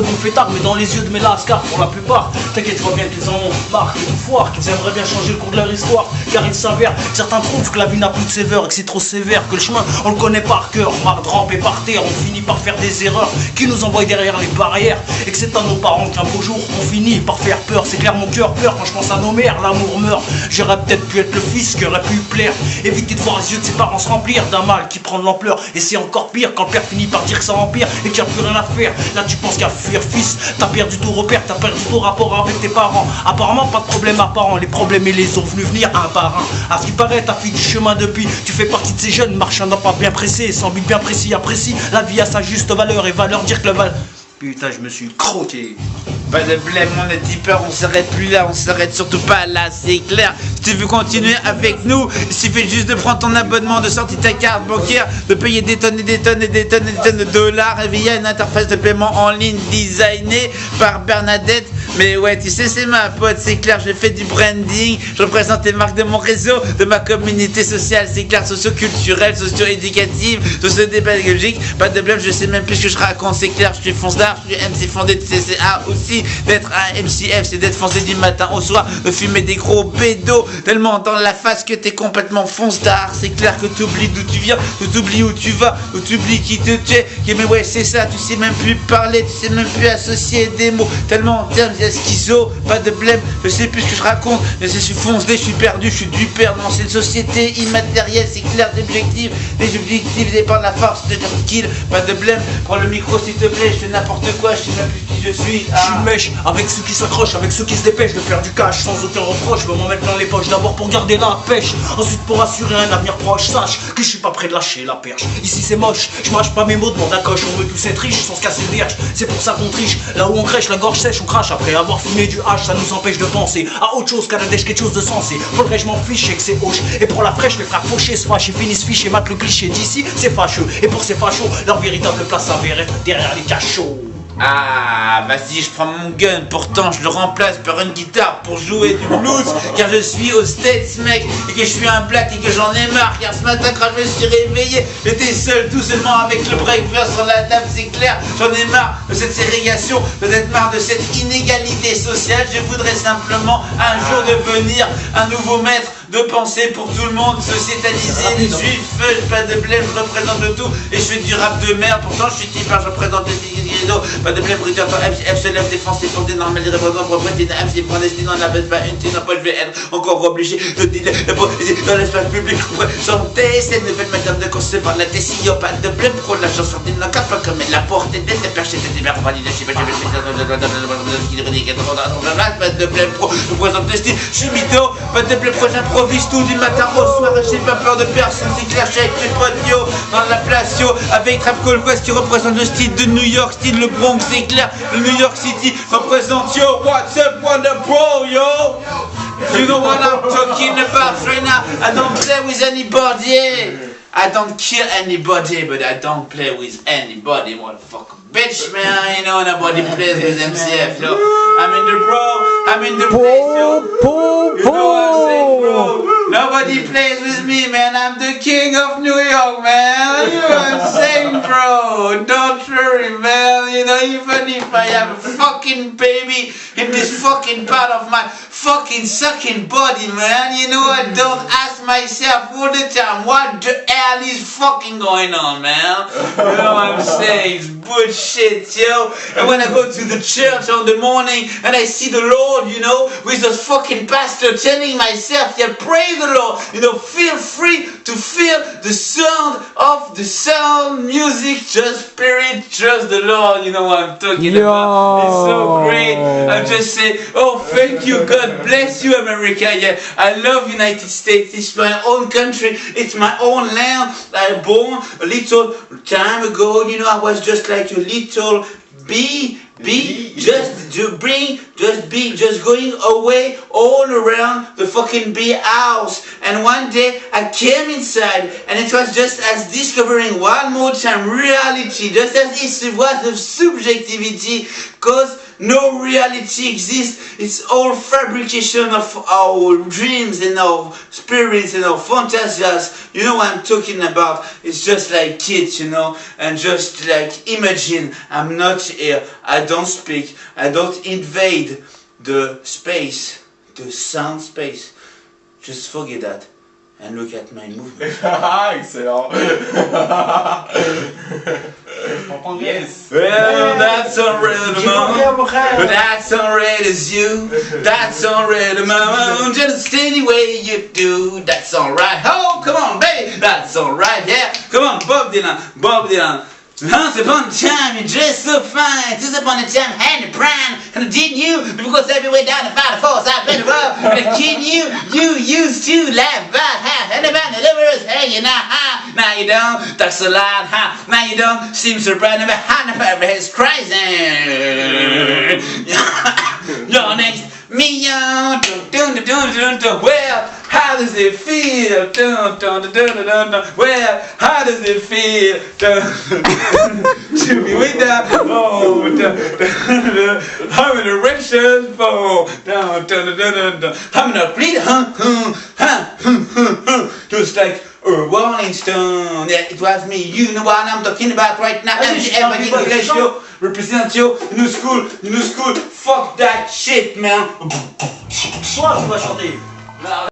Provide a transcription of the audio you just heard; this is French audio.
bons fêtards, mais dans les yeux de mes lascars pour la plupart. T'inquiète, je vois bien qu'ils en ont marre, qu'ils nous foirent, qu'ils aimeraient bien changer le cours de leur histoire. Car il s'avère, certains trouvent que la vie n'a plus de sévère et que c'est trop sévère, que le chemin on le connaît par cœur. Marre de ramper par terre, on finit par faire des erreurs qui nous envoient derrière les barrières. Et que c'est à nos parents qu'un beau jour on finit par faire peur. C'est clair, mon cœur pleure quand je pense à nos mères, l'amour meurt. J'aurais peut-être pu être le fils qui aurait pu plaire. Éviter de voir les yeux de ses parents se remplir d'un mal qui prend de l'ampleur. Et c'est encore pire quand le père finit par dire que ça empire et qu'il n'y a plus rien à faire. Là tu penses qu'à fuir fils, t'as perdu ton repère, t'as perdu ton rapport avec tes parents. Apparemment pas de problème apparent, les problèmes et les ont venus venir un par un. À ce qui paraît t'as fait du chemin depuis. Tu fais partie de ces jeunes marchands pas bien pressés, sans but bien précis, apprécie la vie à sa juste valeur et va leur dire que le val... Putain, je me suis croqué. Pas de blême, mon petit peur, on s'arrête plus là, on s'arrête surtout pas là, c'est clair. Si tu veux continuer avec nous, il suffit juste de prendre ton abonnement, de sortir ta carte bancaire, de payer des tonnes et des tonnes et des tonnes et des tonnes de dollars et via une interface de paiement en ligne designée par Bernadette. Mais ouais, tu sais, c'est ma pote, c'est clair, je fais du branding, je représente les marques de mon réseau, de ma communauté sociale, c'est clair, socio-culturelle, socio-éducative, socio-pédagogique. Pas de blême, je sais même plus ce que je raconte, c'est clair, je suis fonce d'art, je suis MC fondé de CCA aussi. D'être un MCF, c'est d'être foncé du matin au soir, de fumer des gros bédos tellement dans la face que t'es complètement fonce d'art. C'est clair que t'oublies d'où tu viens, que t'oublies où tu vas, que t'oublies qui tu es. Mais ouais, c'est ça, tu sais même plus parler, tu sais même plus associer des mots. Tellement en termes de schizo, pas de blême, je sais plus ce que je raconte. Mais je suis foncé, je suis perdu, je suis du père dans cette société immatérielle. C'est clair, des objectifs dépendent de la force de leur skill. Pas de blême, prends le micro s'il te plaît, je fais n'importe quoi, je sais même plus qui je suis. Avec ceux qui s'accrochent, avec ceux qui se dépêchent de faire du cash sans aucun reproche. Je veux m'en mettre dans les poches d'abord pour garder la pêche, ensuite pour assurer un avenir proche. Sache que je suis pas prêt de lâcher la perche. Ici c'est moche, je mâche pas mes mots, demande à coche. On veut tous être riches sans se casser le derche. C'est pour ça qu'on triche, là où on crèche la gorge sèche on crache. Après avoir fumé du hache, ça nous empêche de penser à autre chose qu'à la dèche, quelque chose de sensé. Faudrait je m'en fiche et que c'est hoche. Et pour la fraîche, les frères fauchés se fâchent et finissent fichés. Mate le cliché d'ici, c'est fâcheux. Et pour ces fachos, leur véritable place s'avère être derrière les cachots. Ah, vas-y, je prends mon gun, pourtant je le remplace par une guitare pour jouer du blues. Car je suis aux States, mec, et que je suis un black et que j'en ai marre. Car ce matin, quand je me suis réveillé, j'étais seul, tout seulement avec le breakfast sur la table, c'est clair. J'en ai marre de cette ségrégation, j'en ai marre de cette inégalité sociale. Je voudrais simplement un jour devenir un nouveau maître de pensée pour tout le monde, sociétaliser les juifs, pas de blême, je représente le tout et je fais du rap de merde. Pourtant je suis type, je représente les rideaux, pas de blême, bruiteur, F se lève, défense, c'est fondé, normal, les représentants, propriété, MC, prend des styles, on la baisse pas une thune, après je vais être encore obligé de dire la poésie dans l'espace public, chanter, c'est une nouvelle madame de concevoir la décision, pas de blême, pro la chanson d'une cap, comme elle la porte, des perchés, des mères, compagnie de chez pas de blême, pro, je représente le style, je suis mytho, pas de blême, prochain improvise tout du matin au soir et j'ai pas peur de personne, c'est clair, je suis avec mes potes yo dans la place yo avec Trap Call West qui représente le style de New York, style le Bronx, c'est clair, le New York City représente yo, what's up, Wonder Bro yo. You know what I'm talking about right now. I don't play with anybody. I don't kill anybody, but I don't play with anybody, motherfucker. Bitch, man, you know nobody plays with MCF, yo. I'm in the place, yo. You know what I'm saying, bro? Nobody plays with me, man. I'm the king of New York, man. You know what I'm saying, bro? Don't worry, man. You know, even if I have a fucking baby in this fucking part of my fucking sucking body, man, you know, I don't ask myself all the time, what the hell is fucking going on, man? You know what I'm saying? It's bullshit, yo. And when I go to the church on the morning and I see the Lord, you know, with the fucking pastor telling myself, yeah, praise the Lord, you know, feel free to feel the sound of the sound, music, just spirit, trust the Lord, you know what I'm talking about. It's so great. I just say, oh, thank you, God bless you, America. Yeah, I love United States. It's my own country. It's my own land. I was born a little time ago. You know, I was just like a little bee, just going away all around the fucking bee house. And one day I came inside and it was just as discovering one more time reality, just as it was of subjectivity, cause no reality exists. It's all fabrication of our dreams and our spirits and our fantasias. You know what I'm talking about? It's just like kids, you know, and just like imagine I'm not here. I don't speak, I don't invade the space, the sound space. Just forget that and look at my movement. Excellent. Yes. Well, that's already mama. That's already you. That's already mama. Just any way you do. That's alright. Oh, come on, baby. That's alright. Yeah. Come on, Bob Dylan. Bob Dylan. Once upon a time you dressed so fine, once upon a time had the prime, and I didn't you, because everywhere down the 5 force I've been around, but I kidding you, you used to laugh about how, and about the livers hanging out, ha, now you don't, that's a lot, ha, now you don't, seems so bright, never had the forever is crazy. Your next me, well, how does it feel? Well, how does it feel to be with that? Oh, I'm in a erection for I'm in a bleed, just like a Rolling Stone. Yeah, it was me. You know what I'm talking about right now. Represent you in the school. Fuck that shit, man. Toi, tu vas chanter.